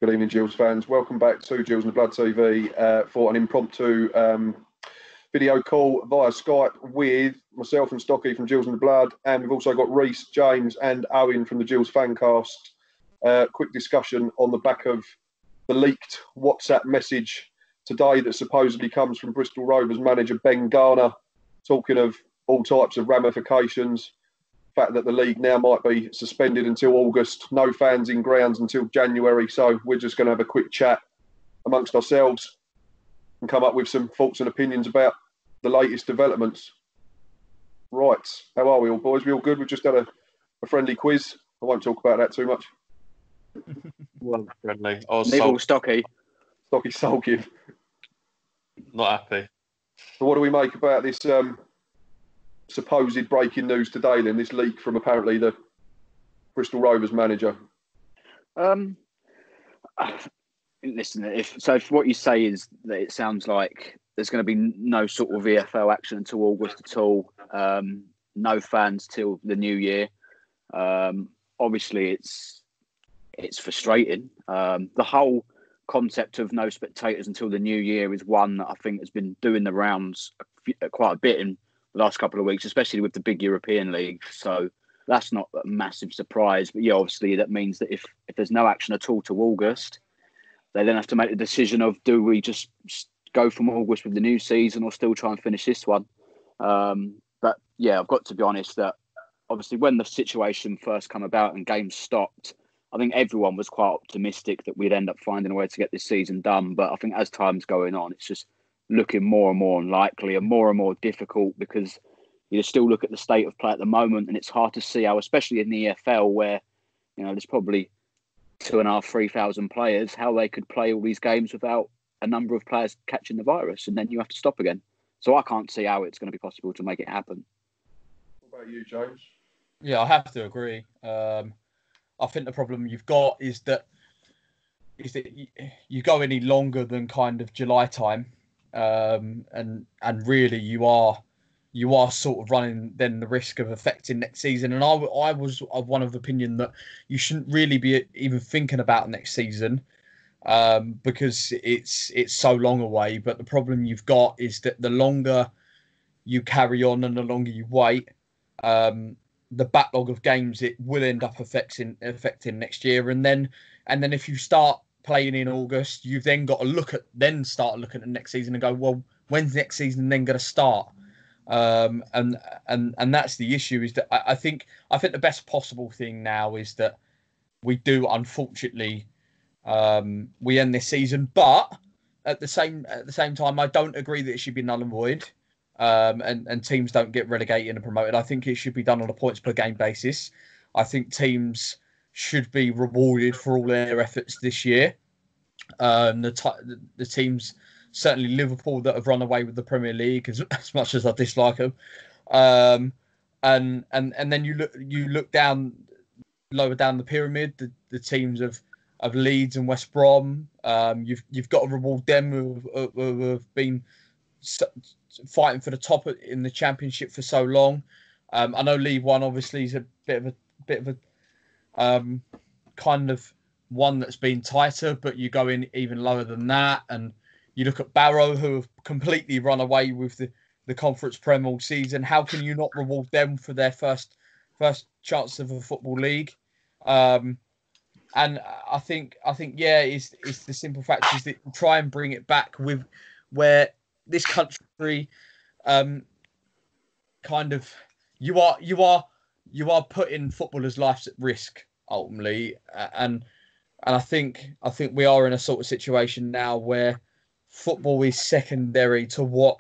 Good evening, Gills fans. Welcome back to Gills and the Blood TV for an impromptu video call via Skype with myself and Stocky from Gills and the Blood, and we've also got Reese, James and Owen from the Gills Fancast. Quick discussion on the back of the leaked WhatsApp message today that supposedly comes from Bristol Rovers manager Ben Garner, talking of all types of ramifications. The fact that the league now might be suspended until August, no fans in grounds until January. So we're just going to have a quick chat amongst ourselves and come up with some thoughts and opinions about the latest developments. Right, how are we all, boys? We all good? We've just had a friendly quiz. I won't talk about that too much. Well, friendly. Stocky. Stocky soul give. Not happy. So what do we make about this supposed breaking news today then, this leak from apparently the Bristol Rovers manager? Listen, if what you say is that it sounds like there's going to be no sort of VFL action until August at all, no fans till the new year, obviously it's frustrating. The whole concept of no spectators until the new year is one that I think has been doing the rounds quite a bit in the last couple of weeks, especially with the big European league. So that's not a massive surprise. But yeah, obviously that means that if there's no action at all to August, they then have to make the decision of, do we just go from August with the new season or still try and finish this one? But yeah, I've got to be honest that obviously when the situation first came about and games stopped, I think everyone was quite optimistic that we'd end up finding a way to get this season done. But I think as time's going on, it's just looking more and more unlikely and more difficult, because you still look at the state of play at the moment, and it's hard to see how, especially in the EFL, where there's probably 2,500, 3,000 players, how they could play all these games without a number of players catching the virus, and then you have to stop again. So I can't see how it's going to be possible to make it happen. What about you, James? Yeah, I have to agree. I think the problem you've got is that you go any longer than kind of July time, and really you are sort of running then the risk of affecting next season. And I was of one of the opinion that you shouldn't really be even thinking about next season, because it's so long away. But the problem you've got is that the longer you carry on and the longer you wait, the backlog of games, it will end up affecting next year. And then if you start playing in August, you've then got to start looking at the next season and go, well, when's the next season then going to start? And that's the issue, is that I think the best possible thing now is that we do, unfortunately, we end this season, but at the same time, I don't agree that it should be null and void. And teams don't get relegated and promoted. I think it should be done on a points per game basis. I think teams should be rewarded for all their efforts this year. The teams, certainly Liverpool, that have run away with the Premier League, as much as I dislike them, and then you look down lower down the pyramid, the teams of Leeds and West Brom. You've got to reward them who have been fighting for the top in the Championship for so long. I know League One obviously is a bit of a kind of one that's been tighter, but you go in even lower than that, and you look at Barrow, who have completely run away with the Conference Prem all season. How can you not reward them for their first chance of a football league? And I think it's the simple fact is that you try and bring it back with where this country kind of you are putting footballers' lives at risk ultimately, and I think we are in a sort of situation now where football is secondary to what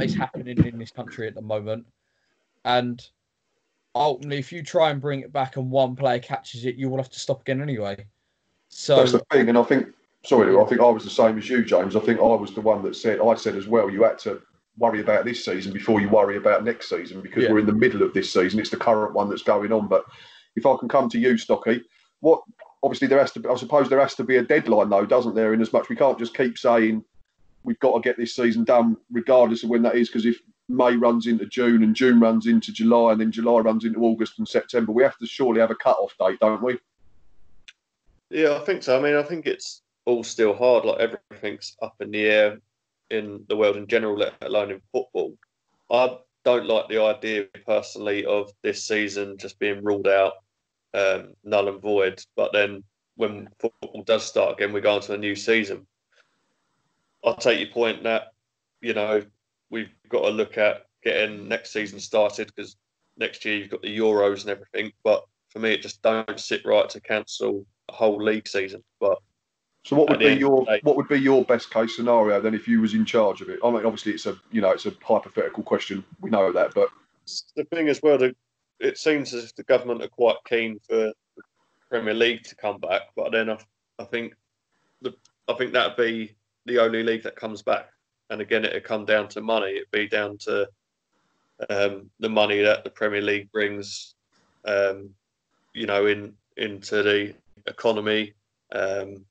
is happening in this country at the moment. And ultimately, if you try and bring it back and one player catches it, you will have to stop again anyway. So that's the thing. And I think I was the same as you, James. I think I was the one that said as well, you had to worry about this season before you worry about next season, because we're in the middle of this season. It's the current one that's going on. But if I can come to you, Stocky, obviously there has to be a deadline though, doesn't there? In as much we can't just keep saying we've got to get this season done regardless of when that is, because if May runs into June and June runs into July and then July runs into August and September, we have to surely have a cut-off date, don't we? Yeah, I think so. I mean, I think it's all still hard. Like everything's up in the air in the world in general, let alone in football. I don't like the idea personally of this season just being ruled out, null and void. But then when football does start again, we go into a new season. I'll take your point that, you know, we've got to look at getting next season started because next year you've got the Euros and everything. But for me, it just don't sit right to cancel a whole league season. But So what would be your day, what would be your best case scenario then if you was in charge of it? I mean, obviously it's a hypothetical question. We know that, but the thing as well, it seems as if the government are quite keen for the Premier League to come back. But then I think I think that'd be the only league that comes back. And again, it'd come down to money. It'd be down to the money that the Premier League brings, you know, into the economy. And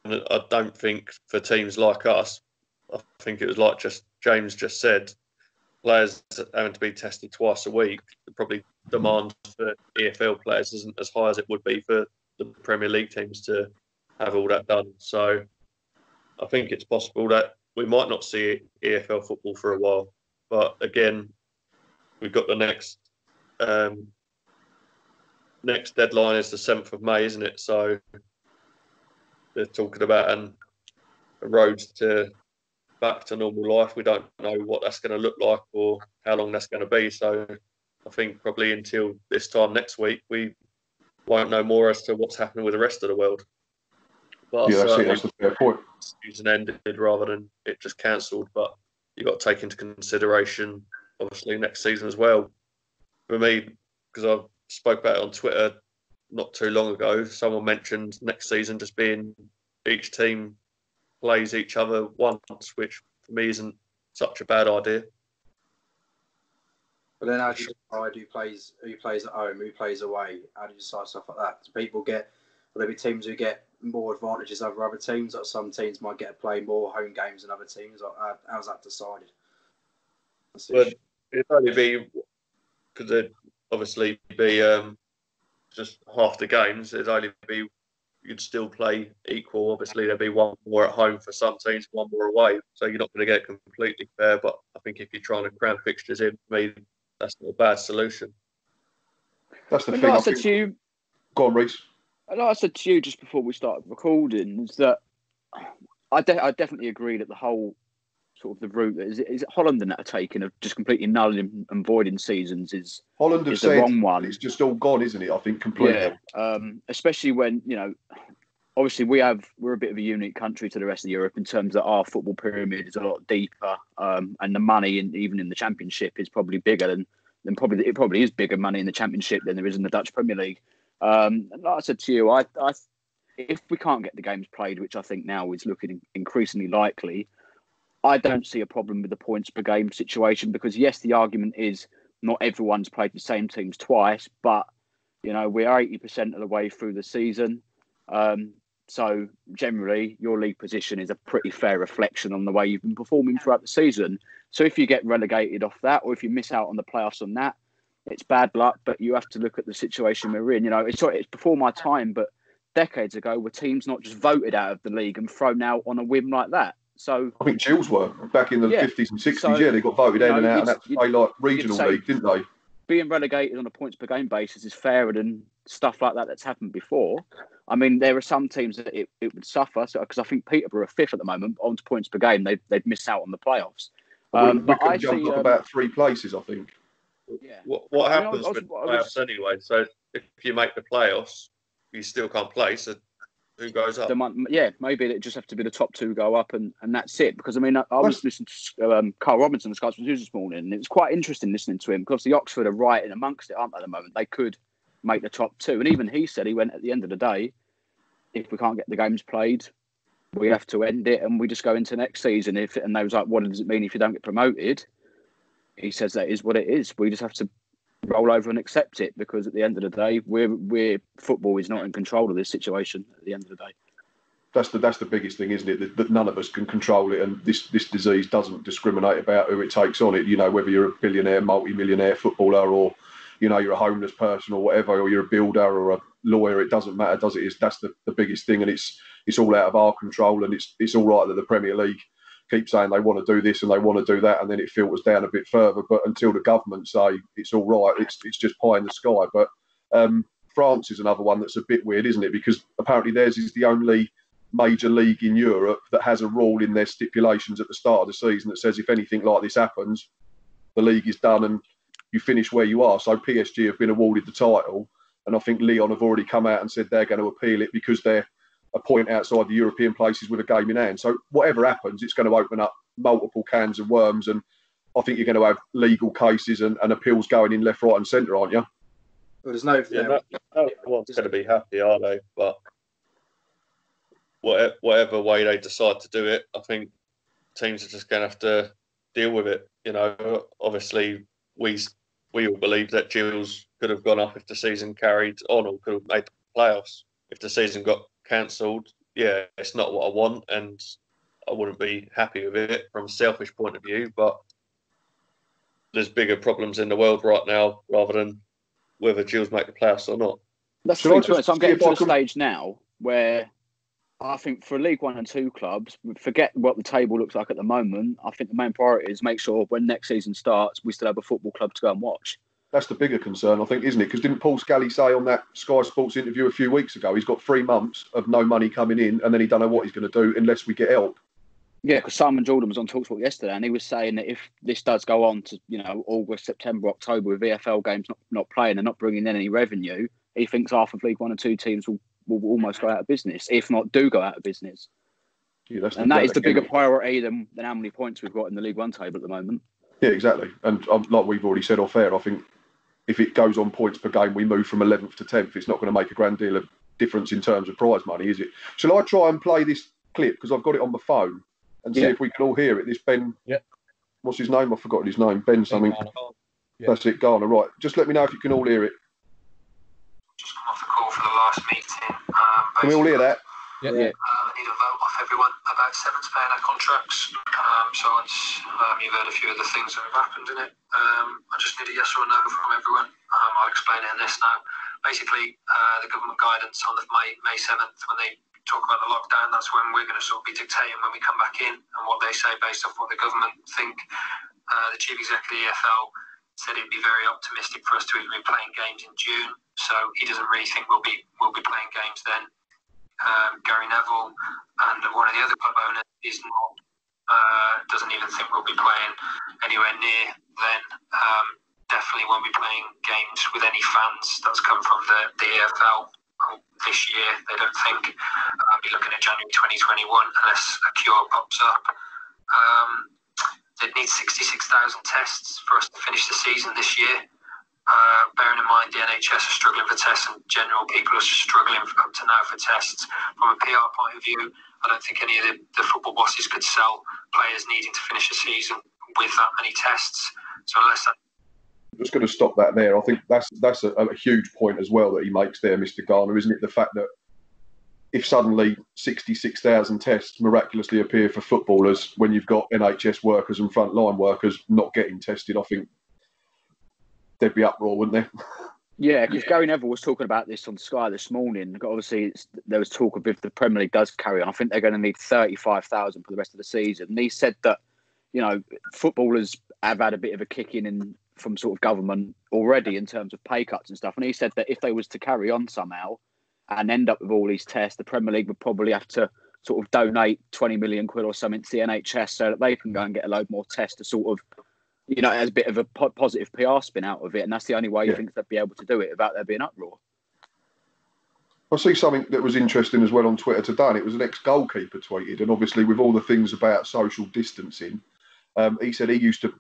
I don't think for teams like us, I think it was like James just said, players having to be tested twice a week. Probably demand for EFL players isn't as high as it would be for the Premier League teams to have all that done. So I think it's possible that we might not see EFL football for a while. But again, we've got the next deadline is the 7th of May, isn't it? So they're talking about a road back to normal life. We don't know what that's going to look like or how long that's going to be. So I think probably until this time next week, we won't know more as to what's happening with the rest of the world. But yeah, that's a fair point. Season ended rather than it just cancelled. But you've got to take into consideration, obviously, next season as well. For me, because I spoke about it on Twitter not too long ago, someone mentioned next season just being each team plays each other once, which for me isn't such a bad idea. But then how do you decide who plays at home, who plays away? How do you decide stuff like that? Do will there be teams who get more advantages over other teams? Or some teams might get to play more home games than other teams? Or how's that decided? But it'd only be because it'd obviously be just half the games. It'd only be you'd still play equal. Obviously, there'd be one more at home for some teams, one more away. So you're not going to get completely fair. But I think if you're trying to cram fixtures in, for me, that's not a bad solution. That's the thing. Like I said to you, go on, Reese. like I said to you just before we started recording, is that I definitely agree that the whole sort of the route is Holland that are taking of just completely nulling and voiding seasons is Holland have is said the wrong one. It's just all gone, isn't it? I think completely. Yeah, especially when obviously we're a bit of a unique country to the rest of Europe in terms that our football pyramid is a lot deeper, and the money even in the Championship is probably bigger than it probably is bigger money in the Championship than there is in the Dutch Premier League. And like I said to you, I if we can't get the games played, which I think now is looking increasingly likely, I don't see a problem with the points per game situation because yes, the argument is not everyone's played the same teams twice, but we're 80% of the way through the season. So generally, your league position is a pretty fair reflection on the way you've been performing throughout the season. So if you get relegated off that, or if you miss out on the playoffs on that, it's bad luck. But you have to look at the situation we're in. It's before my time, but decades ago, were teams not just voted out of the league and thrown out on a whim like that? So I think Gills were back in the 50s and 60s. So, they got voted in and out, and had to play like regional league, didn't they? Being relegated on a points per game basis is fairer than stuff like that that's happened before. I mean, there are some teams that it would suffer because I think Peterborough are fifth at the moment on points per game. They'd miss out on the playoffs. But I jumped up about 3 places, I think. Yeah. What happens with playoffs anyway? So if you make the playoffs, you still can't play. So who goes up? Maybe it just have to be the top 2 go up, and that's it. Because I mean, I was listening to Carl Robinson, the Sky Sports News this morning, and it was quite interesting listening to him because the Oxford are right in amongst it, aren't they? At the moment, they could make the top 2, and even he said he went at the end of the day, if we can't get the games played, we have to end it, and we just go into next season. And they was like, what does it mean if you don't get promoted? He says that is what it is. We just have to roll over and accept it because at the end of the day, we're football is not in control of this situation. At the end of the day, that's the biggest thing, isn't it? That none of us can control it, and this disease doesn't discriminate about who it takes on it. Whether you're a billionaire, multi-millionaire footballer, or you're a homeless person or whatever, or you're a builder or a lawyer, it doesn't matter, does it? That's the biggest thing, and it's all out of our control, and it's all right that the Premier League keep saying they want to do this and they want to do that, and then it filters down a bit further. But until the government say it's all right, it's just pie in the sky. But France is another one that's a bit weird, isn't it? Because apparently theirs is the only major league in Europe that has a rule in their stipulations at the start of the season that says if anything like this happens, the league is done and you finish where you are. So PSG have been awarded the title, and I think Lyon have already come out and said they're going to appeal it because they're a point outside the European places with a game in hand. So whatever happens, it's going to open up multiple cans of worms, and I think you're going to have legal cases and appeals going in left, right and centre, aren't you? Well, there's no one's going to be happy, are they? But whatever way they decide to do it, I think teams are just going to have to deal with it. You know, obviously we all believe that Gills could have gone up if the season carried on, or could have made the playoffs. If the season got cancelled, yeah, it's not what I want, and I wouldn't be happy with it from a selfish point of view. But there's bigger problems in the world right now, rather than whether Gills make the playoffs or not. That's true. So I'm getting to the stage now where I think for League 1 and 2 clubs, forget what the table looks like at the moment. I think the main priority is make sure when next season starts, we still have a football club to go and watch. That's the bigger concern, I think, isn't it? Because didn't Paul Scally say on that Sky Sports interview a few weeks ago, he's got 3 months of no money coming in, and then he don't know what he's going to do unless we get help. Yeah, because Simon Jordan was on TalkSport yesterday, and he was saying that if this does go on to, August, September, October, with VFL games not playing and not bringing in any revenue, he thinks half of League 1 and 2 teams will almost go out of business, if not do go out of business. Yeah, that is the bigger priority than how many points we've got in the League 1 table at the moment. Yeah, exactly. And like we've already said off air, I think if it goes on points per game, we move from 11th to 10th. It's not going to make a grand deal of difference in terms of prize money, is it? Shall I try and play this clip, because I've got it on my phone, and see if we can all hear it? This Ben, what's his name? I've forgotten his name. Ben something. That's it, Garner. Right. Just let me know if you can all hear it. Just come off the call for the last meeting. Can we all hear that? Yeah. I need a vote off everyone about 7 to pay their contracts. So you've heard a few of the things that have happened in it. I just need a yes or a no from everyone. I'll explain it in this now. Basically, the government guidance on the May 7th, when they talk about the lockdown, that's when we're going to sort of be dictating when we come back in and what they say based off what the government think. The chief executive of the EFL said he'd be very optimistic for us to even be playing games in June. So he doesn't really think we'll be playing games then. Gary Neville and one of the other club owners doesn't even think we'll be playing anywhere near then. Definitely won't be playing games with any fans that's come from the EFL this year. They don't think. I'll be looking at January 2021 unless a cure pops up. They'd need 66,000 tests for us to finish the season this year. Bearing in mind the NHS are struggling for tests, and general people are struggling up to now for tests. From a PR point of view, I don't think any of the football bosses could sell players needing to finish a season with that many tests. So unless that... I'm just going to stop that there. I think that's a huge point as well that he makes there, Mr. Garner, isn't it? The fact that if suddenly 66,000 tests miraculously appear for footballers when you've got NHS workers and frontline workers not getting tested, I think there'd be uproar, wouldn't there? Yeah, because Gary Neville was talking about this on Sky this morning. Obviously, there was talk of if the Premier League does carry on, I think they're going to need 35,000 for the rest of the season. And he said that, footballers have had a bit of a kick in from sort of government already in terms of pay cuts and stuff. And he said that if they was to carry on somehow and end up with all these tests, the Premier League would probably have to sort of donate 20 million quid or something to the NHS so that they can go and get a load more tests to sort of, as a bit of a positive PR spin out of it. And that's the only way he thinks they'd be able to do it without there being uproar. I see something that was interesting as well on Twitter today, and it was an ex-goalkeeper tweeted, and obviously with all the things about social distancing, he said he used to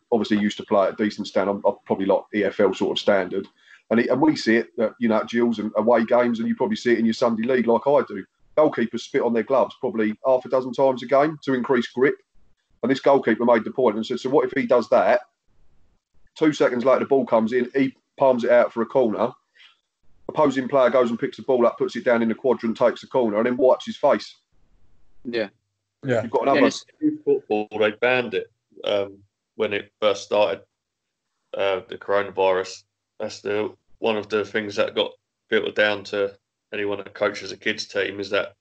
play at a decent standard, probably like EFL sort of standard, and we see it at Gills and away games, and you probably see it in your Sunday league like I do. Goalkeepers spit on their gloves probably half a dozen times a game to increase grip, and this goalkeeper made the point and said, so what if he does that? 2 seconds later, the ball comes in, he palms it out for a corner. Opposing player goes and picks the ball up, puts it down in the quadrant, takes the corner, and then wipes his face. Yeah. You've got another... football, they banned it when it first started, the coronavirus. That's one of the things that got filtered down to anyone that coaches a kids team is that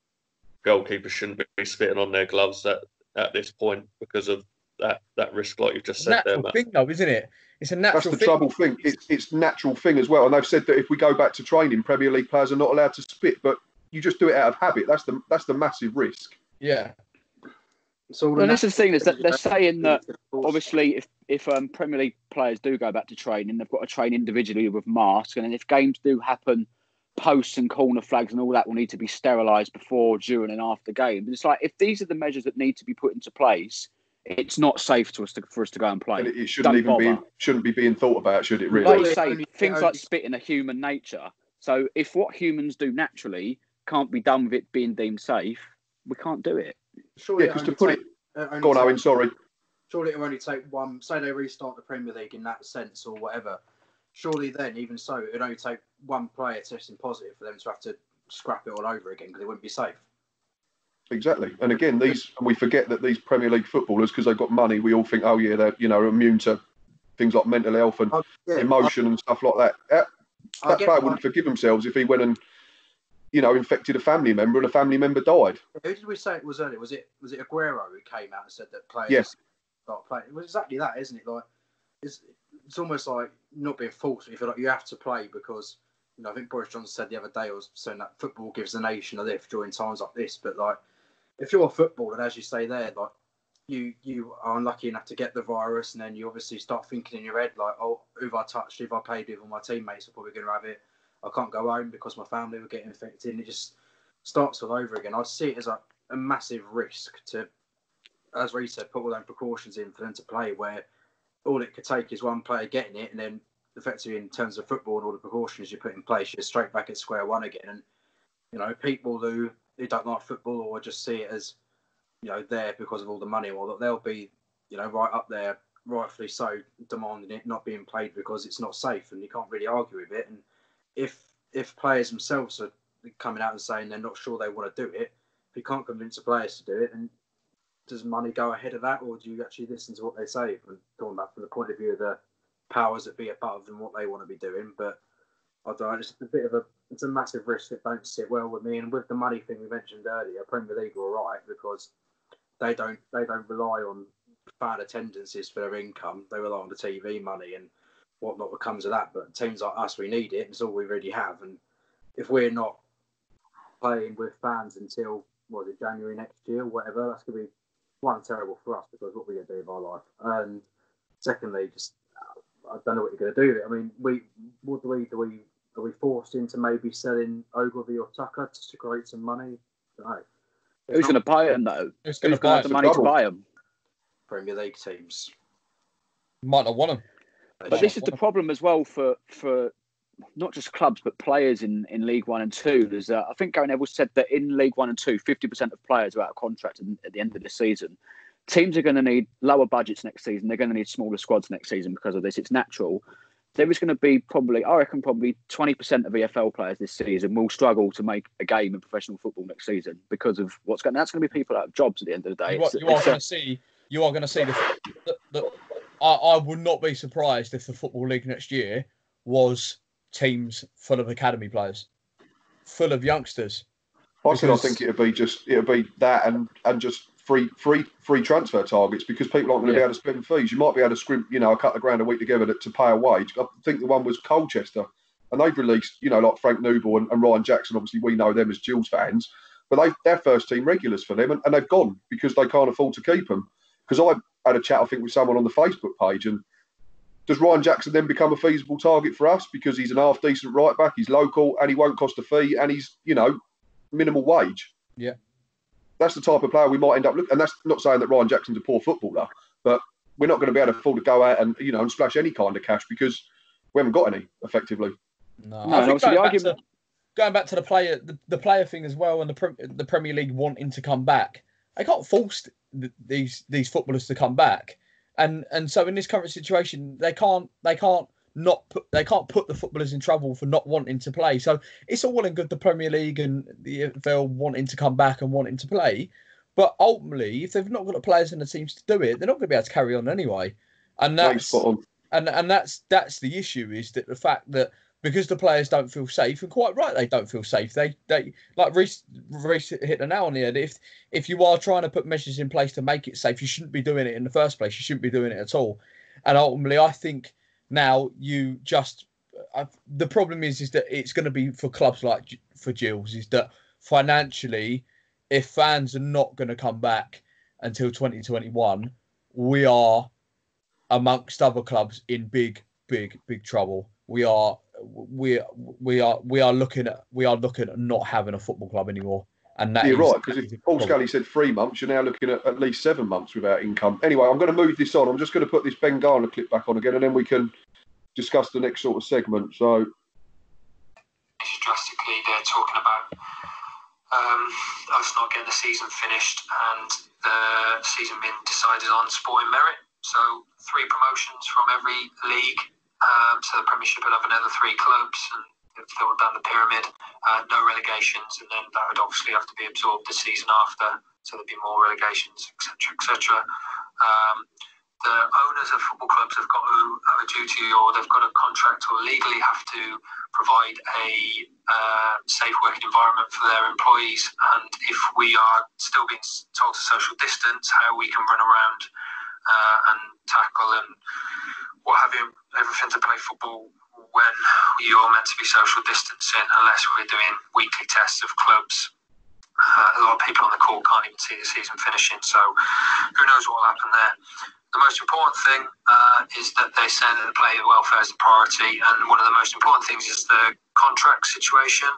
goalkeepers shouldn't be spitting on their gloves at this point because of that risk, like you've just said there, Matt. Thing, though, isn't it? It's a natural thing. That's the trouble thing. It's natural thing as well. And they've said that if we go back to training, Premier League players are not allowed to spit, but you just do it out of habit. That's the massive risk. Yeah. So and this is the thing is that they're saying that obviously if Premier League players do go back to training, they've got to train individually with masks, and then if games do happen, posts and corner flags and all that will need to be sterilised before, during, and after games. It's like if these are the measures that need to be put into place, it's not safe for us to go and play. And it shouldn't be being thought about, should it? Really? Like you say, things like spitting are human nature. So if what humans do naturally can't be done with it being deemed safe, we can't do it. Surely because to put it... Go on, Owen, sorry. Surely it will only take one... Say they restart the Premier League in that sense or whatever. Surely then, even so, it would only take one player testing positive for them to have to scrap it all over again because it wouldn't be safe. Exactly. And again, we forget that these Premier League footballers, because they've got money, we all think, oh, yeah, they're immune to things like mental health and emotion and stuff like that. That player wouldn't forgive themselves if he went and infected a family member and a family member died. Who did we say it was earlier? Was it Aguero who came out and said that players start playing? It was exactly that, isn't it? Like it's almost like not being forced. You feel like you have to play because I think Boris Johnson said the other day, was saying that football gives the nation a lift during times like this. But like, if you're a footballer, as you say there, like you are unlucky enough to get the virus, and then you obviously start thinking in your head like, oh, who have I touched? Who have I played with? All my teammates are probably going to have it. I can't go home because my family will get infected, and it just starts all over again. I see it as a massive risk to, as Reece said, put all those precautions in for them to play, where all it could take is one player getting it, and then effectively in terms of football and all the precautions you put in place, you're straight back at square one again. And people who don't like football or just see it as there because of all the money, or that they'll be right up there, rightfully so, demanding it not being played because it's not safe, and you can't really argue with it. And if players themselves are coming out and saying they're not sure they want to do it, if you can't convince the players to do it, then does money go ahead of that, or do you actually listen to what they say? And talking about from the point of view of the powers that be above and what they want to be doing, but I don't know, it's a massive risk that don't sit well with me. And with the money thing we mentioned earlier, Premier League are all right because they don't rely on fan attendances for their income. They rely on the TV money and whatnot that comes of that. But teams like us, we need it. It's all we really have. And if we're not playing with fans until January next year, whatever, that's going to be one, terrible for us because what we're going to do with our life, and secondly, just I don't know what you're going to do with it. I mean, are we forced into maybe selling Ogilvy or Tucker just to create some money? No. Who's going to buy them though? Who's going to have the money to buy them? Premier League teams might not want them. But this is the problem as well for not just clubs but players in League 1 and 2. There's I think Gary Neville said that in League 1 and 2, 50% of players are out of contract at the end of the season. Teams are going to need lower budgets next season. They're going to need smaller squads next season because of this. It's natural. There is going to be probably 20% of EFL players this season will struggle to make a game in professional football next season because of what's going on. That's going to be people out of jobs at the end of the day. You are going to see I would not be surprised if the Football League next year was teams full of academy players, full of youngsters. I think it'll be that and just free transfer targets because people aren't going to be able to spend fees. You might be able to scrimp, a couple of grand a week together to pay a wage. I think the one was Colchester, and they've released, like Frank Nouble and Ryan Jackson. Obviously, we know them as Gills fans, but they're first team regulars for them, and they've gone because they can't afford to keep them. Because I had a chat, I think, with someone on the Facebook page, and does Ryan Jackson then become a feasible target for us because he's an half decent right back, he's local, and he won't cost a fee, and he's minimal wage? Yeah. That's the type of player we might end up looking. And that's not saying that Ryan Jackson's a poor footballer, but we're not going to be able to afford to go out and and splash any kind of cash because we haven't got any, effectively. No, I think going back to the player thing as well, and the Premier League wanting to come back, they can't force these footballers to come back, and so in this current situation, they can't put the footballers in trouble for not wanting to play. So it's all well and good the Premier League and the EFL wanting to come back and wanting to play, but ultimately, if they've not got the players in the teams to do it, they're not going to be able to carry on anyway. And that's the issue, is that the fact that because the players don't feel safe, and quite right, they don't feel safe. They like Reece hit the nail on the head. If you are trying to put measures in place to make it safe, you shouldn't be doing it in the first place. You shouldn't be doing it at all. And ultimately, I think now you just the problem is that it's going to be for clubs like for Gills is that financially, if fans are not going to come back until 2021, we are amongst other clubs in big trouble. We are looking at not having a football club anymore. And that you're right, because if Paul Scully said 3 months, you're now looking at least 7 months without income. Anyway, I'm going to move this on. I'm just going to put this Ben Garner clip back on again, and then we can discuss the next sort of segment. So, drastically, they're talking about us not getting the season finished and the season being decided on sporting merit. So 3 promotions from every league. So the Premiership will have another 3 clubs, and if they were down the pyramid, no relegations, and then that would obviously have to be absorbed the season after. So there'd be more relegations, etc. The owners of football clubs have got to have a duty, or they've got a contract, or legally have to provide a safe working environment for their employees. And if we are still being told to social distance, how we can run around and tackle and what have you, everything to play football when you're meant to be social distancing, unless we're doing weekly tests of clubs. A lot of people on the call can't even see the season finishing, so who knows what will happen there. The most important thing is that they say that the player welfare is the priority, and one of the most important things is the contract situation.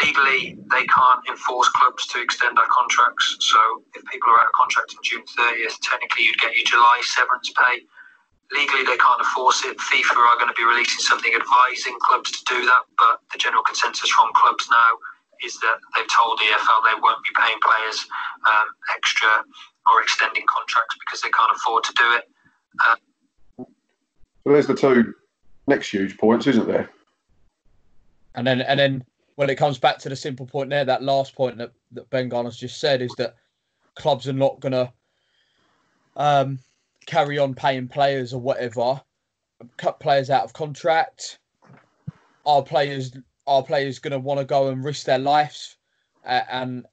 Legally, they can't enforce clubs to extend our contracts, so if people are out of contract on June 30th, technically you'd get your July severance pay. Legally, they can't enforce it. FIFA are going to be releasing something advising clubs to do that, but the general consensus from clubs now is that they've told the EFL they won't be paying players extra or extending contracts because they can't afford to do it. So there's the 2 next huge points, isn't there? And then when it comes back to the simple point there, that last point that Ben Garner's just said is that clubs are not going to carry on paying players or whatever, cut players out of contract. Our players going to want to go and risk their lives, and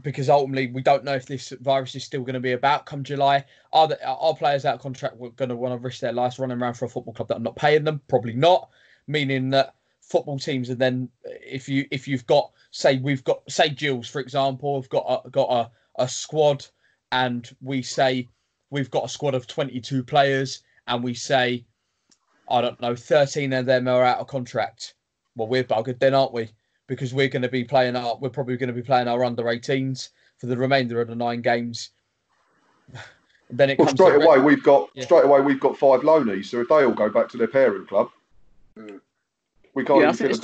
because ultimately we don't know if this virus is still going to be about come July. Are players out of contract going to want to risk their lives running around for a football club that are not paying them? Probably not. Meaning that football teams are then, if you've got, say Gills, for example, have got a squad, and we say we've got a squad of 22 players, and we say, I don't know, 13 of them are out of contract. Well, we're buggered then, aren't we? Because we're probably going to be playing our under 18s for the remainder of the 9 games. Then it comes straight away we've got 5 loanies. So if they all go back to their parent club, we can't. Yeah, I think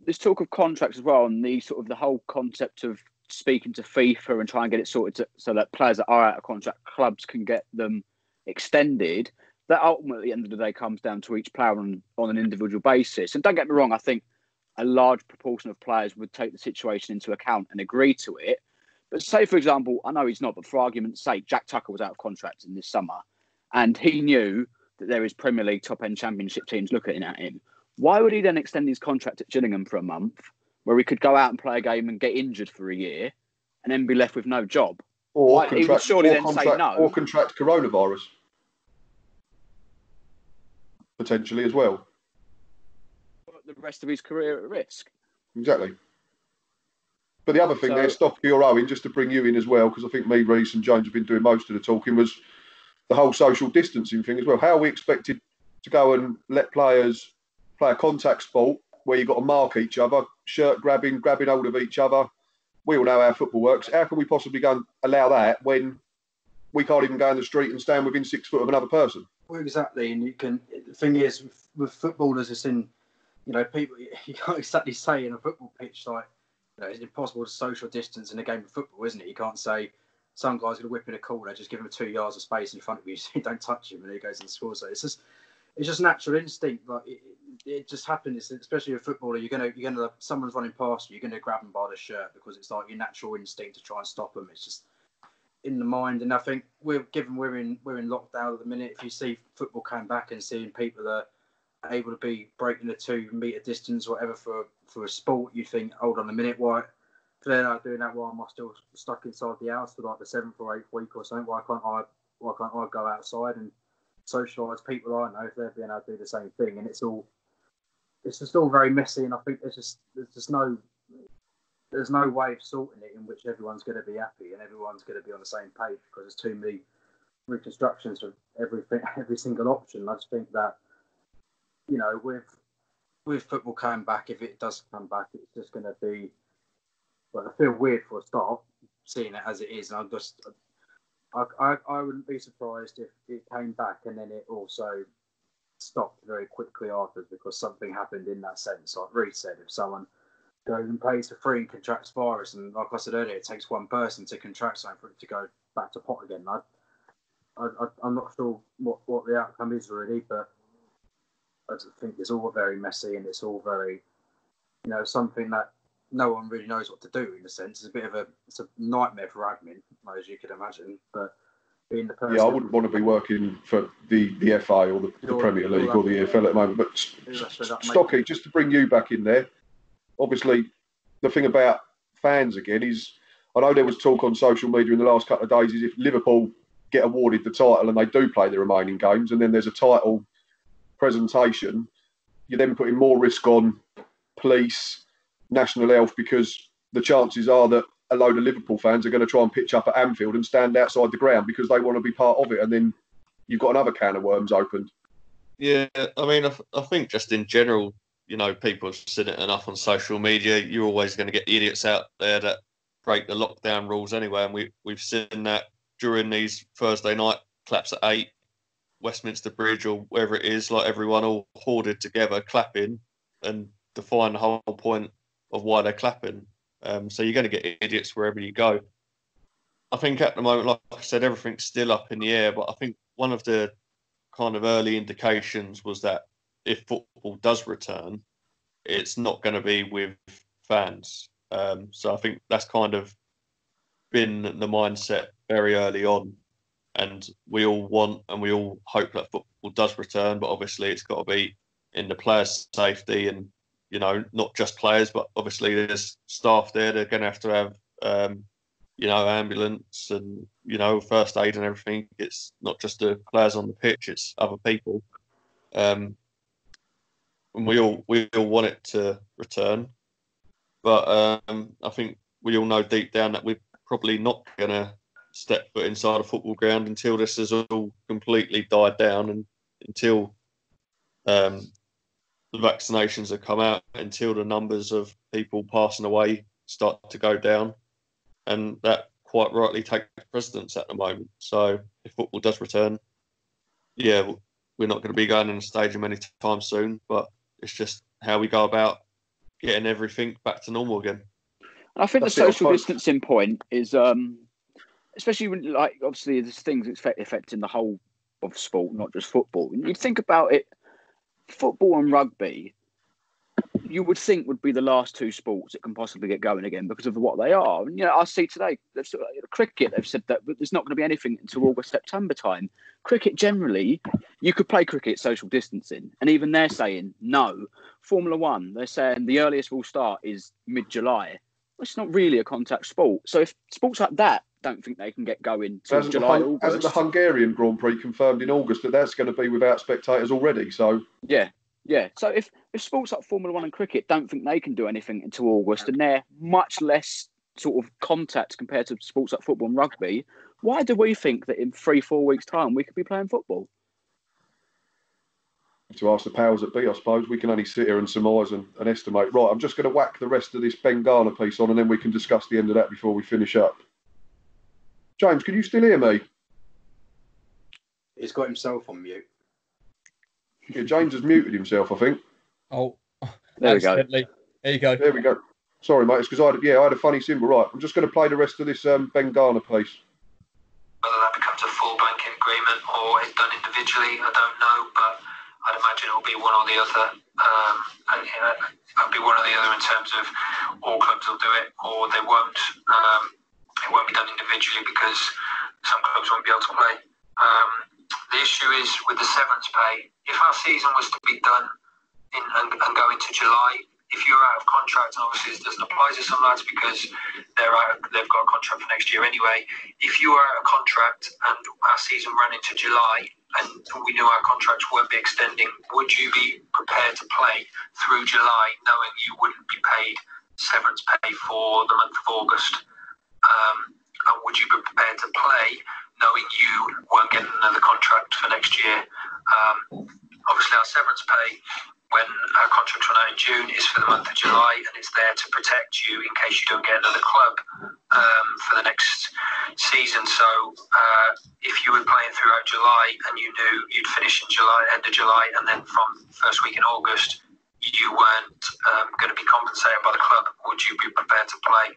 there's talk of contracts as well, and the whole concept of speaking to FIFA and try and get it sorted so that players that are out of contract, clubs can get them extended. That ultimately, at the end of the day, comes down to each player on an individual basis. And don't get me wrong, I think a large proportion of players would take the situation into account and agree to it. But say, for example, I know he's not, but for argument's sake, Jack Tucker was out of contract in this summer, and he knew that there is Premier League top-end Championship teams looking at him. Why would he then extend his contract at Gillingham for a month, where he could go out and play a game and get injured for a year, and then be left with no job? He would surely then say no. Or contract coronavirus. Potentially as well. Put the rest of his career at risk. Exactly. But the other thing there, Stocky or Owen, just to bring you in as well, because I think me, Reece and James have been doing most of the talking, was the whole social distancing thing as well. How are we expected to go and let players play a contact sport where you've got to mark each other, shirt grabbing hold of each other? We all know how football works. How can we possibly go and allow that when we can't even go in the street and stand within 6 foot of another person? Well, exactly. And the thing is, with footballers, it's in, people, you can't exactly say in a football pitch, like, it's impossible to social distance in a game of football, isn't it? You can't say some guy's going to whip in a corner, just give him 2 yards of space in front of you, so you don't touch him, and he goes and scores. So it's just natural instinct. Like it just happens, especially a footballer. You're gonna someone's running past you, you're gonna grab them by the shirt because it's like your natural instinct to try and stop them. It's just in the mind. And I think we're in lockdown at the minute. If you see football coming back and seeing people that able to be breaking the 2 metre distance, whatever, for a sport, you think, hold on a minute, why? If they're not doing that, why am I still stuck inside the house for like the 7th or 8th week or something? Why can't I go outside and socialise people I know if they're being able to do the same thing? And it's just all very messy, and I think there's no way of sorting it in which everyone's going to be happy and everyone's going to be on the same page, because there's too many reconstructions for every single option. I just think that, you know, with football coming back, if it does come back, it's just going to be. Well, I feel weird for a start, seeing it as it is, and I wouldn't be surprised if it came back and then it also stopped very quickly afterwards because something happened in that sense. Like Reece said, if someone goes and plays for free and contracts virus, and like I said earlier, it takes one person to contract something for it to go back to pot again. I'm not sure what the outcome is really, but I just think it's all very messy and it's all very, you know, something that no one really knows what to do in a sense. It's a nightmare for admin, as you can imagine. But being the person, I wouldn't want to be working for the FA or the Premier League or the EFL at the moment. But Stocky, just to bring you back in there, obviously the thing about fans again is, I know there was talk on social media in the last couple of days, is if Liverpool get awarded the title and they do play the remaining games, and then there's a title presentation, you're then putting more risk on police, national health, because the chances are that a load of Liverpool fans are going to try and pitch up at Anfield and stand outside the ground because they want to be part of it, and then you've got another can of worms opened. Yeah, I mean, I think just in general, you know, people have seen it enough on social media. You're always going to get idiots out there that break the lockdown rules anyway, and we've seen that during these Thursday night claps at 8, Westminster Bridge or wherever it is, like everyone all hoarded together clapping and define the whole point of why they're clapping. So you're going to get idiots wherever you go. I think at the moment, like I said, everything's still up in the air, but I think one of the kind of early indications was that if football does return, it's not going to be with fans. So I think that's kind of been the mindset very early on, and we all want and we all hope that football does return, but obviously it's got to be in the players' safety, and, you know, not just players, but obviously there's staff there. They're going to have you know, ambulance and, you know, first aid and everything. It's not just the players on the pitch, it's other people. And we all want it to return, but I think we all know deep down that we're probably not going to step foot inside a football ground until this has all completely died down, and until the vaccinations have come out, until the numbers of people passing away start to go down, and that quite rightly takes precedence at the moment. So if football does return, yeah, we're not going to be going in a stadium anytime soon, but it's just how we go about getting everything back to normal again. I think the social distancing point is, especially when, like, obviously there's things affecting the whole of sport, not just football. And you think about it, football and rugby, you would think would be the last 2 sports that can possibly get going again because of what they are. And, you know, I see today, cricket, they've said that there's not going to be anything until August, September time. Cricket generally, you could play cricket social distancing, and even they're saying no. Formula One, they're saying the earliest we'll start is mid-July. Well, it's not really a contact sport. So if sports like that don't think they can get going till July, August. Hasn't the Hungarian Grand Prix confirmed in August that that's going to be without spectators already? So yeah. So if sports like Formula One and cricket don't think they can do anything until August, and they're much less sort of contact compared to sports like football and rugby, why do we think that in 3-4 weeks' time we could be playing football? To ask the powers that be, I suppose. We can only sit here and surmise and estimate. Right, I'm just going to whack the rest of this Ben Garner piece on, and then we can discuss the end of that before we finish up. James, can you still hear me? He's got himself on mute. Yeah, James has muted himself, I think. Oh, there we go. There you go. There we go. Sorry, mate. It's because I had a funny symbol. Right, I'm just going to play the rest of this Ben Garner piece. Whether that becomes a full blanket agreement or it's done individually, I don't know, but I'd imagine it'll be one or the other. It'll be one or the other in terms of all clubs will do it or they won't. It won't be done individually because some clubs won't be able to play. the issue is with the severance pay. If our season was to be done and go into July, if you're out of contract, and obviously this doesn't apply to some lads because they've got a contract for next year anyway. If you are out of contract and our season ran into July and we knew our contracts won't be extending, would you be prepared to play through July knowing you wouldn't be paid severance pay for the month of August? And would you be prepared to play knowing you weren't getting another contract for next year? Obviously, our severance pay, when our contracts run out in June, is for the month of July, and it's there to protect you in case you don't get another club for the next season. So if you were playing throughout July and you knew you'd finish in July, end of July, and then from first week in August, you weren't going to be compensated by the club, would you be prepared to play?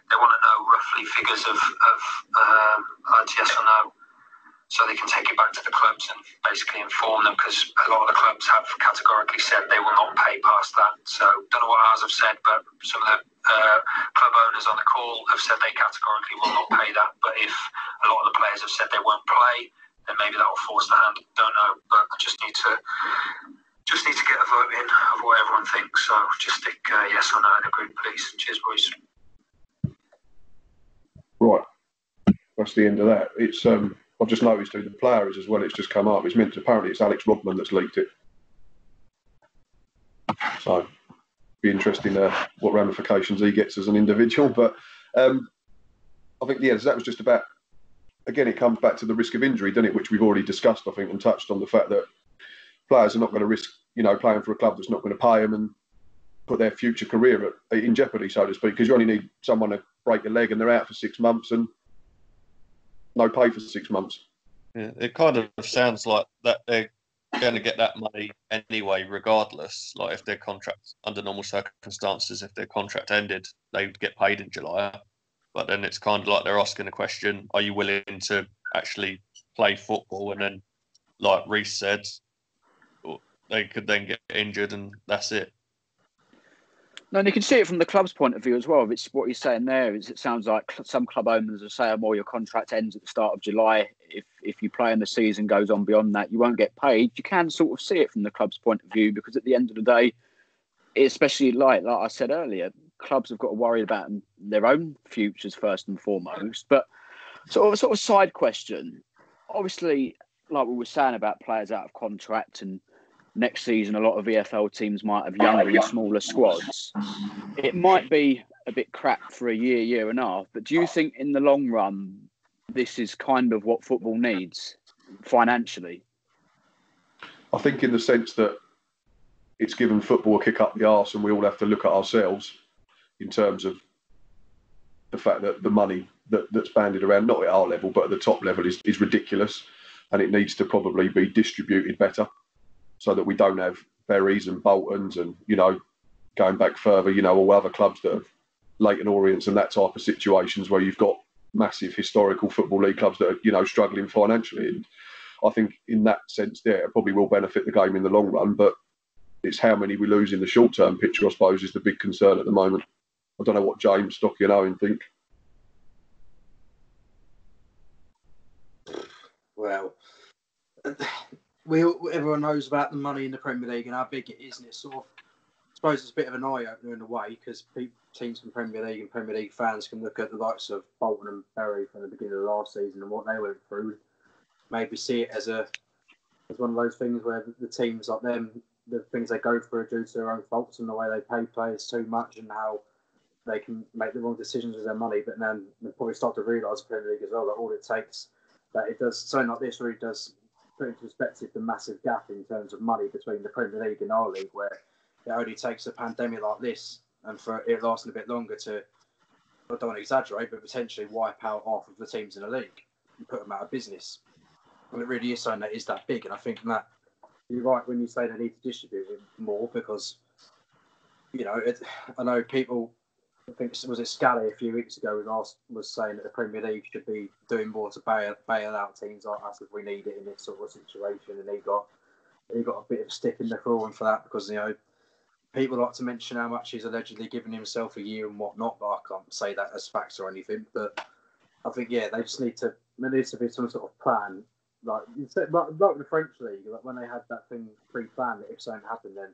They want to know roughly figures of yes or no, so they can take it back to the clubs and basically inform them, because a lot of the clubs have categorically said they will not pay past that. So don't know what ours have said, but some of the club owners on the call have said they categorically will not pay that. But if a lot of the players have said they won't play, then maybe that will force the hand. Don't know, but I just need to get a vote in of what everyone thinks. So just stick yes or no in the group, please. Cheers, boys. Right, that's the end of that. It's I've just noticed who the player is as well. It's just come up. Apparently it's Alex Rodman that's leaked it. So be interesting what ramifications he gets as an individual. But I think that was just about. Again, it comes back to the risk of injury, doesn't it? Which we've already discussed, I think, and touched on the fact that players are not going to risk, playing for a club that's not going to pay them and put their future career in jeopardy, so to speak. Because you only need someone to break a leg and they're out for 6 months and no pay for 6 months. Yeah, it kind of sounds like that they're going to get that money anyway, regardless. Like if their contract, under normal circumstances, if their contract ended, they would get paid in July. But then it's kind of like they're asking the question, are you willing to actually play football? And then, like Reece said, they could then get injured and that's it. No, and you can see it from the club's point of view as well. It's what he's saying there is it sounds like some club owners are saying, well, your contract ends at the start of July. If you play and the season goes on beyond that, you won't get paid. You can sort of see it from the club's point of view, because at the end of the day, especially like I said earlier, clubs have got to worry about their own futures first and foremost. But sort of side question, obviously, like we were saying about players out of contract, and next season a lot of EFL teams might have younger and smaller squads. It might be a bit crap for a year and a half, but do you think in the long run this is kind of what football needs financially? I think in the sense that it's given football a kick up the arse, and we all have to look at ourselves in terms of the fact that the money that's bandied around, not at our level, but at the top level, is ridiculous, and it needs to probably be distributed better so that we don't have Berries and Boltons and, going back further, all other clubs that have Leyton Orients and that type of situations where you've got massive historical Football League clubs that are, struggling financially. And I think in that sense, it probably will benefit the game in the long run, but it's how many we lose in the short-term picture, I suppose, is the big concern at the moment. I don't know what James, Stocky and Owen think. Well, everyone knows about the money in the Premier League and how big it is, and it's I suppose it's a bit of an eye-opener in a way, because teams from Premier League and Premier League fans can look at the likes of Bolton and Bury from the beginning of last season and what they went through, maybe see it as one of those things where the teams like them, the things they go through are due to their own faults and the way they pay players too much and how they can make the wrong decisions with their money. But then they probably start to realise the Premier League as well that all it takes, that it does something like this really does put into perspective the massive gap in terms of money between the Premier League and our league, where it only takes a pandemic like this and for it lasting a bit longer to, I don't want to exaggerate, but potentially wipe out half of the teams in the league and put them out of business. And it really is something that is that big. And I think that you're right when you say they need to distribute it more, because, I know people, I think, was it Scally a few weeks ago was saying that the Premier League should be doing more to bail out teams like us if we need it in this sort of situation. And he got a bit of a stick in the craw for that, because, people like to mention how much he's allegedly given himself a year and whatnot, but I can't say that as facts or anything. But I think, there needs to be some sort of plan like you said, like the French league, like when they had that thing pre-planned, that if something happened, then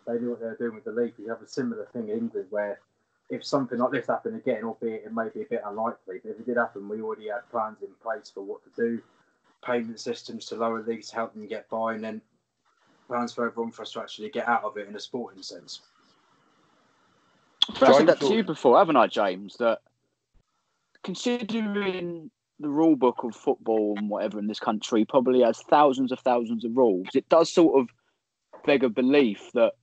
they knew what they were doing with the league. You have a similar thing in England where if something like this happened again, albeit it may be a bit unlikely, but if it did happen, we already had plans in place for what to do, payment systems to lower leagues to help them get by, and then plans for everyone for us to actually get out of it in a sporting sense. I've said that to you before, haven't I, James? That considering the rule book of football and whatever in this country probably has thousands of rules, it does sort of beg a belief that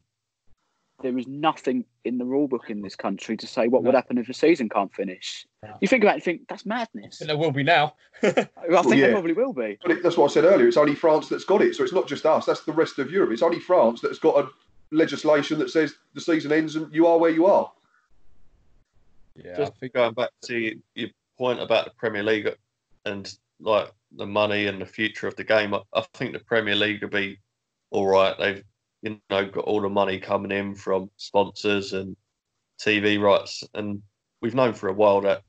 there is nothing in the rule book in this country to say what would happen if a season can't finish. You think about it and think, that's madness. And there will be now. I think there probably will be. But that's what I said earlier. It's only France that's got it. So it's not just us. That's the rest of Europe. It's only France that's got a legislation that says the season ends and you are where you are. Yeah, just going back to your point about the Premier League and like the money and the future of the game, I think the Premier League will be all right. They've got all the money coming in from sponsors and TV rights, and we've known for a while that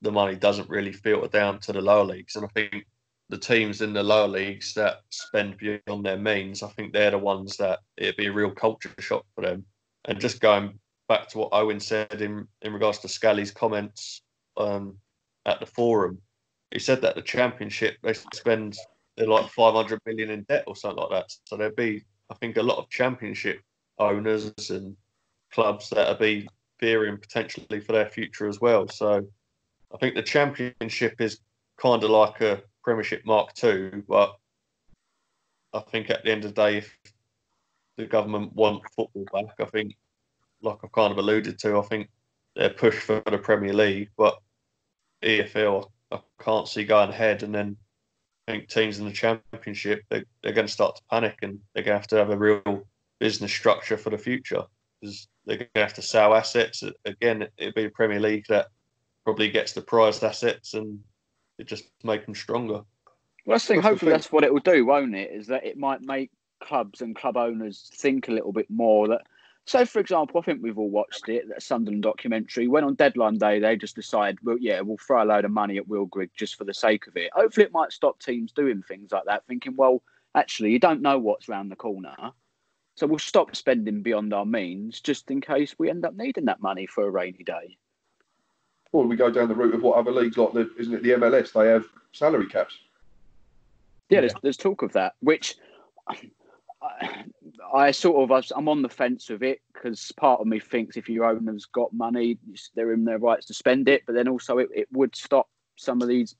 the money doesn't really filter down to the lower leagues. And I think the teams in the lower leagues that spend beyond their means, I think they're the ones that it'd be a real culture shock for them. And just going back to what Owen said in regards to Scally's comments at the forum, he said that the Championship, they're like 500 million in debt or something like that. So there'd be, I think, a lot of Championship owners and clubs that would be fearing potentially for their future as well. So I think the Championship is kind of like a Premiership Mark II, but I think at the end of the day, if the government want football back, I think, like I've kind of alluded to, I think they're pushed for the Premier League, but EFL, I can't see going ahead. And then I think teams in the Championship, they're going to start to panic and they're going to have a real business structure for the future because they're going to have to sell assets. Again, it'll be a Premier League that probably gets the prized assets and it just make them stronger. Well, I think hopefully that's what it will do, won't it? Is that it might make clubs and club owners think a little bit more that. So, for example, I think we've all watched it, that Sunderland documentary. When on deadline day, they just decide, well, yeah, we'll throw a load of money at Will Grigg just for the sake of it. Hopefully it might stop teams doing things like that, thinking, well, actually, you don't know what's round the corner. So we'll stop spending beyond our means just in case we end up needing that money for a rainy day. Or we go down the route of what other leagues like, isn't it the MLS? They have salary caps. Yeah, there's talk of that, which... I'm on the fence with it because part of me thinks if your owner's got money, they're in their rights to spend it. But then also it would stop some of these,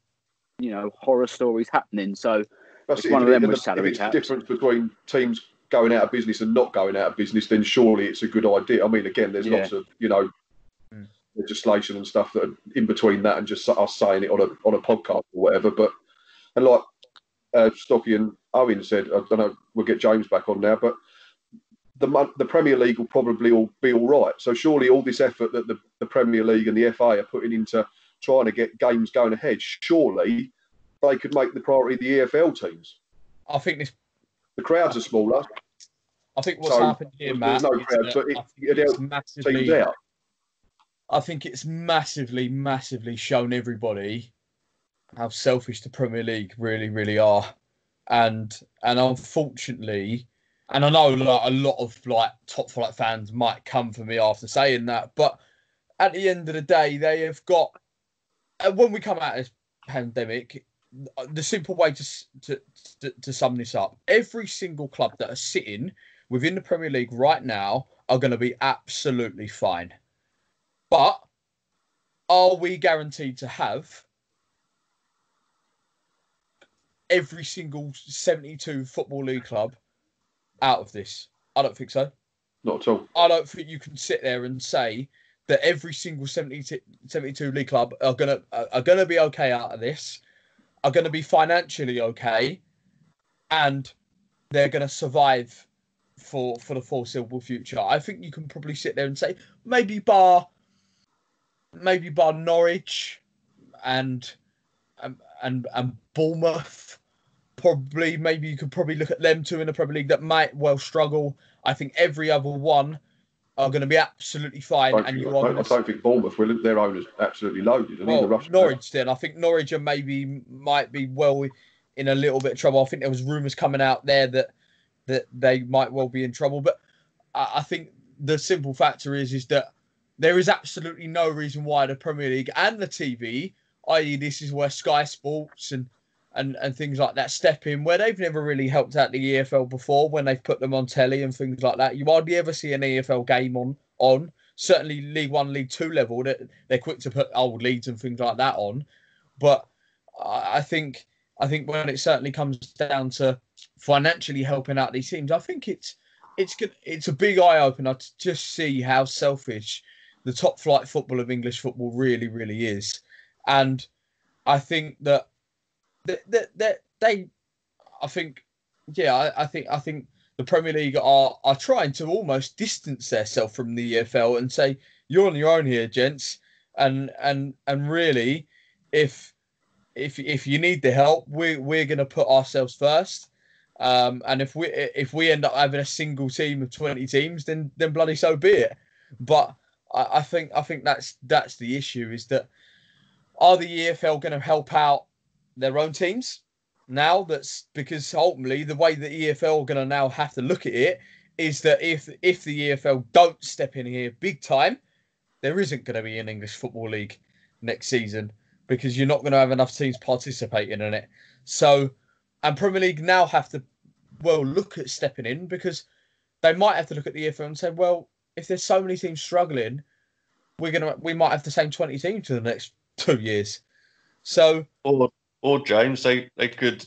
horror stories happening. So it's one of them with salary caps. If it's the difference between teams going out of business and not going out of business, then surely it's a good idea. I mean, again, there's lots of, legislation and stuff that are in between that and just us saying it on a podcast or whatever. But, and like Stocky and Owen said, I don't know, we'll get James back on now, but the Premier League will probably all be all right. So surely all this effort that the Premier League and the FA are putting into trying to get games going ahead, surely they could make the priority the EFL teams. I think the crowds are smaller. I think what's happened here, Matt, no crowd, so it helps teams out. I think it's massively shown everybody how selfish the Premier League really, really are. And unfortunately, and I know like a lot of like top flight fans might come for me after saying that, but at the end of the day, they have got. When we come out of this pandemic, the simple way to sum this up: every single club that are sitting within the Premier League right now are going to be absolutely fine. But are we guaranteed to have every single 72 Football League club out of this? I don't think so. Not at all. I don't think you can sit there and say that every single 72 league club are gonna be okay out of this, are going to be financially okay, and they're going to survive for the foreseeable future. I think you can probably sit there and say maybe bar Norwich and Bournemouth. Probably, maybe you could probably look at them two in the Premier League that might well struggle. I think every other one are going to be absolutely fine. I don't think Bournemouth will. Their owner's absolutely loaded. Norwich then. I think Norwich might be well in a little bit of trouble. I think there was rumours coming out there that they might well be in trouble. But I think the simple factor is that there is absolutely no reason why the Premier League and the TV, i.e. this is where Sky Sports and things like that step in, where they've never really helped out the EFL before when they've put them on telly and things like that. You hardly ever see an EFL game on. Certainly League One, League Two level, they're quick to put old leagues and things like that on. But I think when it certainly comes down to financially helping out these teams, I think it's good. It's a big eye opener to just see how selfish the top flight football of English football really, really is. And I think that I think the Premier League are trying to almost distance themselves from the EFL and say, you're on your own here, gents. And really, if you need the help, we're going to put ourselves first. And if we end up having a single team of 20 teams, then bloody so be it. But I think that's the issue, is that are the EFL going to help out their own teams now? That's because ultimately the way the EFL are going to now have to look at it is that if the EFL don't step in here big time, there isn't going to be an English Football League next season, because you're not going to have enough teams participating in it. So, and Premier League now have to, look at stepping in, because they might have to look at the EFL and say, well, if there's so many teams struggling, we might have the same 20 teams for the next 2 years. So, or James, they could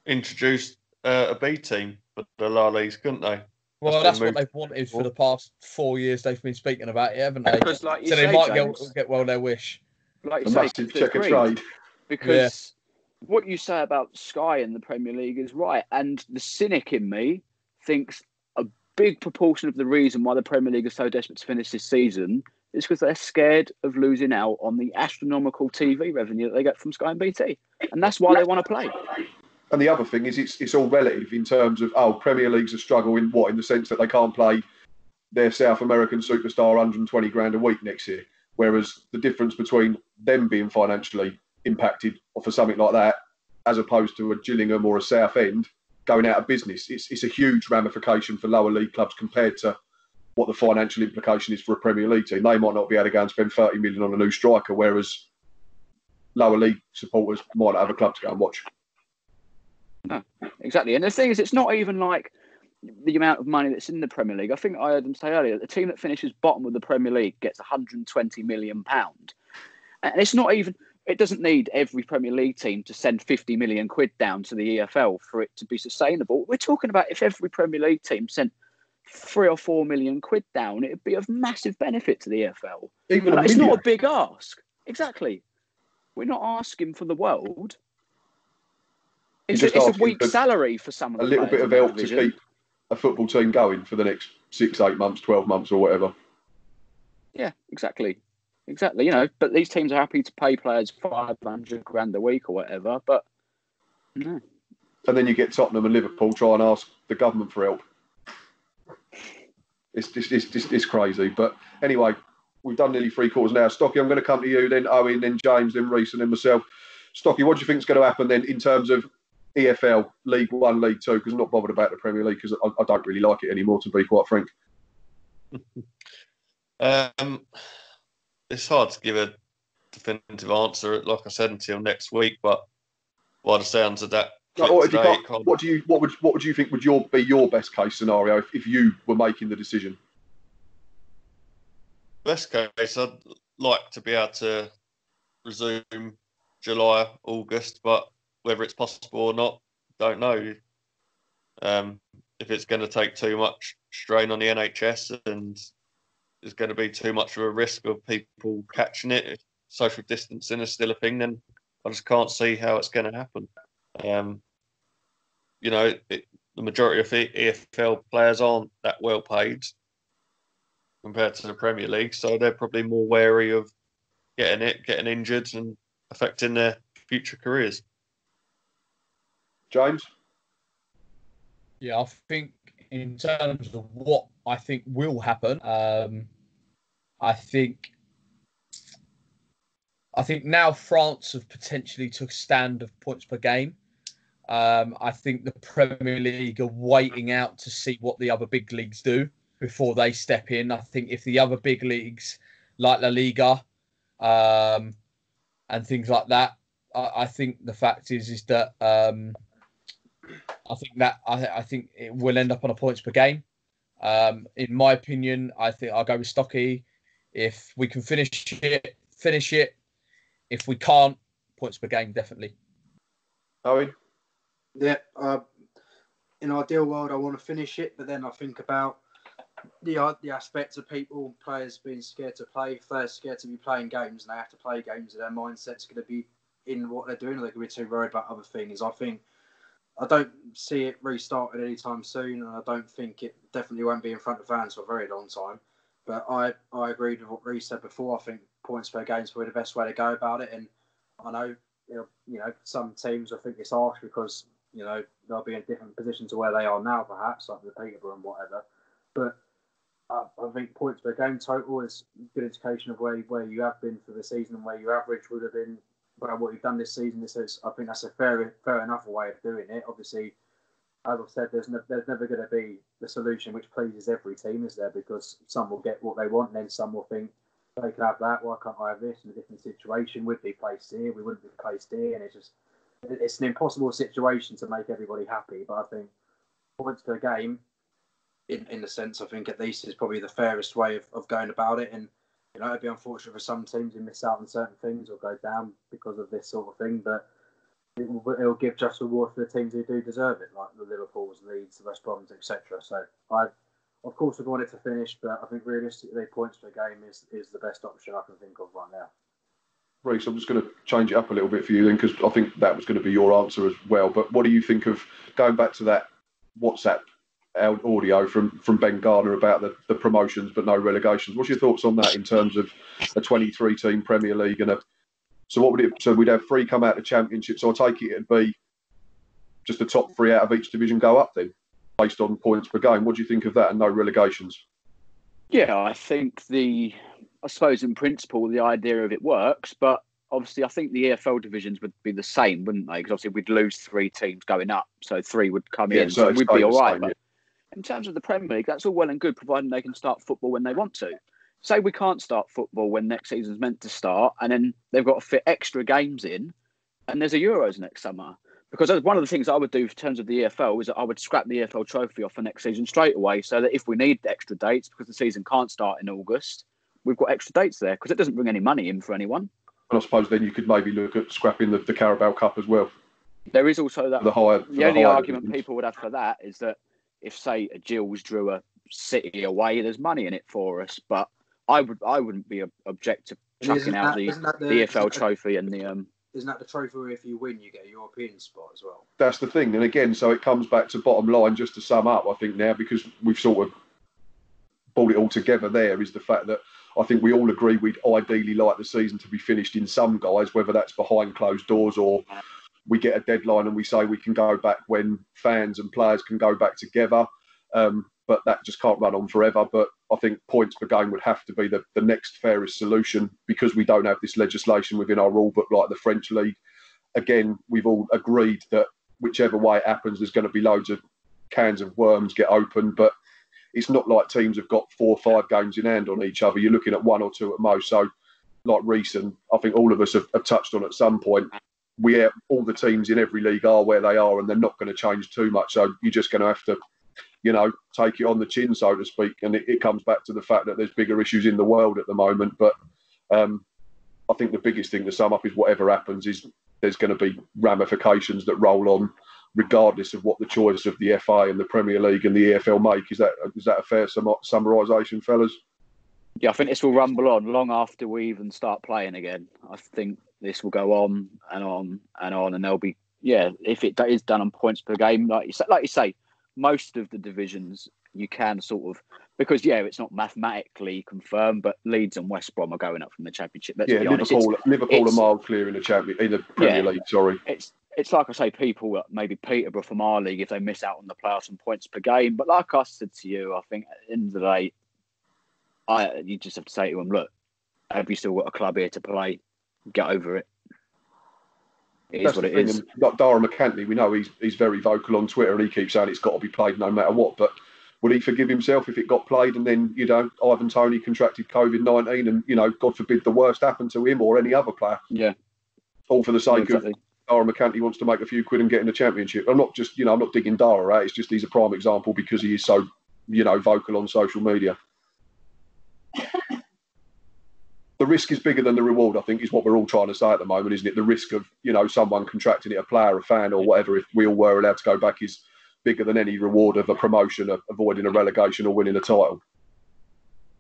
introduce a B team for the La Liga, couldn't they? Well, that's what they've wanted for the past 4 years. They've been speaking about it, haven't they? Because, like you so say, they might James, get their wish. Like A you say, massive check of trade. Because what you say about Sky and the Premier League is right. And the cynic in me thinks a big proportion of the reason why the Premier League is so desperate to finish this season is because they're scared of losing out on the astronomical TV revenue that they get from Sky and BT. And that's why they want to play. And the other thing is it's all relative in terms of, Premier League's a struggle in the sense that they can't play their South American superstar 120 grand a week next year. Whereas the difference between them being financially impacted for something like that, as opposed to a Gillingham or a Southend going out of business, it's a huge ramification for lower league clubs compared to what the financial implication is for a Premier League team. They might not be able to go and spend 30 million on a new striker, whereas lower league supporters might not have a club to go and watch. No, exactly. And the thing is, it's not even like the amount of money that's in the Premier League. I think I heard them say earlier, the team that finishes bottom of the Premier League gets £120 million. And it's not even, it doesn't need every Premier League team to send 50 million quid down to the EFL for it to be sustainable. We're talking about if every Premier League team sent 3 or 4 million quid down, it would be of massive benefit to the EFL. It's not a big ask. Exactly. We're not asking for the world. It's a weak salary for some of the a little bit of help to keep a football team going for the next 6, 8 months, 12 months or whatever. Yeah, exactly. You know, but these teams are happy to pay players 500 grand a week or whatever, but no. And then you get Tottenham and Liverpool try and ask the government for help. It's crazy. But anyway, we've done nearly 3/4 now. Stocky, I'm going to come to you, then Owen, then James, then Reece, and then myself. Stocky, what do you think is going to happen then in terms of EFL, League One, League Two? Because I'm not bothered about the Premier League because I don't really like it anymore, to be quite frank. It's hard to give a definitive answer, like I said, until next week. But by the sounds of that, what do you think would be your best case scenario if you were making the decision? Best case, I'd like to be able to resume July, August, but whether it's possible or not, don't know. If it's going to take too much strain on the NHS and there's going to be too much of a risk of people catching it, if social distancing is still a thing, then I just can't see how it's going to happen. The majority of EFL players aren't that well paid compared to the Premier League, so they're probably more wary of getting injured and affecting their future careers. James? Yeah, I think in terms of what I think will happen, I think now France have potentially took a stand of points per game. I think the Premier League are waiting out to see what the other big leagues do before they step in. I think if the other big leagues like La Liga and things like that, I think the fact is that I think it will end up on a points per game. In my opinion, I think I'll go with Stocky. If we can finish it. If we can't, points per game, definitely. Owen? Yeah, in an ideal world, I want to finish it, but then I think about the aspects of players being scared to play. If they're scared to be playing games and they have to play games, and their mindset's going to be in what they're doing, or they're going to be too worried about other things. I don't see it restarting anytime soon, and I don't think it definitely won't be in front of fans for a very long time. But I agreed with what Reece said before. I think points per game is probably the best way to go about it. And I know, some teams I think it's harsh because, they'll be in a different position to where they are now, perhaps, like the Peterborough and whatever. But I think points per game total is a good indication of where you have been for the season and where your average would have been. Well, what you've done this season, I think that's a fair enough way of doing it. Obviously, as I've said, there's never going to be the solution which pleases every team, is there? Because some will get what they want, and then some will think they can have that. Why can't I have this in a different situation? We'd be placed here, we wouldn't be placed here, and it's an impossible situation to make everybody happy. But I think points per game, in a sense, I think at least is probably the fairest way of going about it. And it'd be unfortunate for some teams who miss out on certain things or go down because of this sort of thing, but it'll give just reward for the teams who do deserve it, like the Liverpools, Leeds, the West Broms, etc. So I, of course, would want it to finish, but I think realistically, points per game is the best option I can think of right now. Reece, I'm just going to change it up a little bit for you then, because I think that was going to be your answer as well. But what do you think of going back to that WhatsApp audio from Ben Gardner about the promotions but no relegations? What's your thoughts on that in terms of a 23-team Premier League and so we'd have 3 come out of the Championship. So I take it'd be just the top 3 out of each division go up then, based on points per game. What do you think of that and no relegations? Yeah, I think I suppose in principle the idea of it works, but obviously I think the EFL divisions would be the same, wouldn't they? Because obviously we'd lose 3 teams going up, so 3 would come in, so we'd be all right. But in terms of the Premier League, that's all well and good, providing they can start football when they want to. Say we can't start football when next season's meant to start, and then they've got to fit extra games in, and there's a Euros next summer. Because one of the things I would do in terms of the EFL is that I would scrap the EFL trophy off for next season straight away, so that if we need extra dates, because the season can't start in August, we've got extra dates there, because it doesn't bring any money in for anyone. And I suppose then you could maybe look at scrapping the Carabao Cup as well. There is also that. The only argument people would have for that is that if, say, a Gills drew a City away, there's money in it for us. But I wouldn't be object to chucking out the EFL trophy and the. Isn't that the trophy where if you win, you get a European spot as well? That's the thing. And again, so it comes back to bottom line, just to sum up, I think now, because we've sort of brought it all together there, is the fact that I think we all agree we'd ideally like the season to be finished in some guise, whether that's behind closed doors or we get a deadline and we say we can go back when fans and players can go back together. But that just can't run on forever. But I think points per game would have to be the next fairest solution, because we don't have this legislation within our rule book like the French league. Again, we've all agreed that whichever way it happens, there's going to be loads of cans of worms get opened. But it's not like teams have got 4 or 5 games in hand on each other. You're looking at 1 or 2 at most. So like recent, I think all of us have touched on at some point, all the teams in every league are where they are, and they're not going to change too much. So you're just going to have to, take it on the chin, so to speak. And it comes back to the fact that there's bigger issues in the world at the moment. But I think the biggest thing to sum up is whatever happens is there's going to be ramifications that roll on, regardless of what the choice of the FA and the Premier League and the EFL make. Is that a fair summarisation, fellas? Yeah, I think this will rumble on long after we even start playing again. I think this will go on and on and on, and there'll be, if it is done on points per game, like you say, most of the divisions you can sort of, because it's not mathematically confirmed, but Leeds and West Brom are going up from the Championship. Let's be honest. Liverpool are miles clear in the Premier League. Sorry, it's like I say, people maybe Peterborough from our league, if they miss out on the playoffs and points per game. But like I said to you, I think at the end of the day, you just have to say to them, look, have you still got a club here to play? Get over it. It is That's what the it thing. is. And like Dara McCantley, we know he's very vocal on Twitter, and he keeps saying it's got to be played no matter what. But would he forgive himself if it got played and then, Ivan Toney contracted COVID-19 and, God forbid the worst happened to him or any other player? Yeah. All for the sake exactly. of Dara McCantley wants to make a few quid and get in the championship. I'm not just, I'm not digging Dara out. It's just he's a prime example because he is so, vocal on social media. The risk is bigger than the reward, I think, is what we're all trying to say at the moment, isn't it? The risk of, someone contracting it, a player, a fan or whatever, if we all were allowed to go back, is bigger than any reward of a promotion, of avoiding a relegation or winning a title.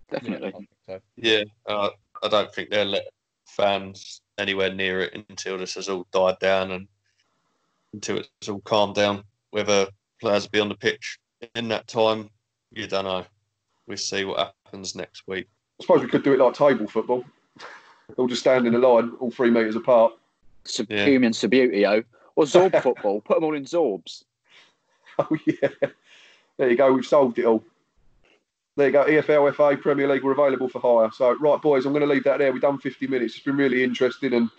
Definitely. Yeah, I don't think they'll let fans anywhere near it until this has all died down and until it's all calmed down. Whether players will be on the pitch in that time, you don't know. We'll see what happens next week. I suppose we could do it like table football. They'll just stand in a line, all 3 metres apart. Human Subutio. Or Zorb football. Put them all in Zorbs. Oh, yeah. There you go. We've solved it all. There you go. EFL, FA, Premier League were available for hire. So, right, boys, I'm going to leave that there. We've done 50 minutes. It's been really interesting, and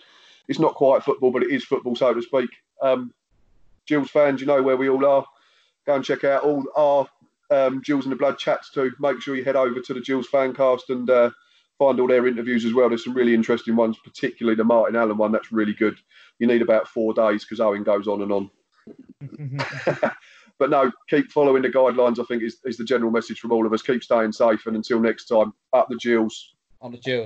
it's not quite football, but it is football, so to speak. Gills fans, you know where we all are. Go and check out all our Gills in the Blood chats too. Make sure you head over to the Gills Fancast and find all their interviews as well. There's some really interesting ones, particularly the Martin Allen one. That's really good. You need about 4 days because Owen goes on and on. But no, keep following the guidelines, I think, is the general message from all of us. Keep staying safe, and until next time, up the Gills. On the Gills.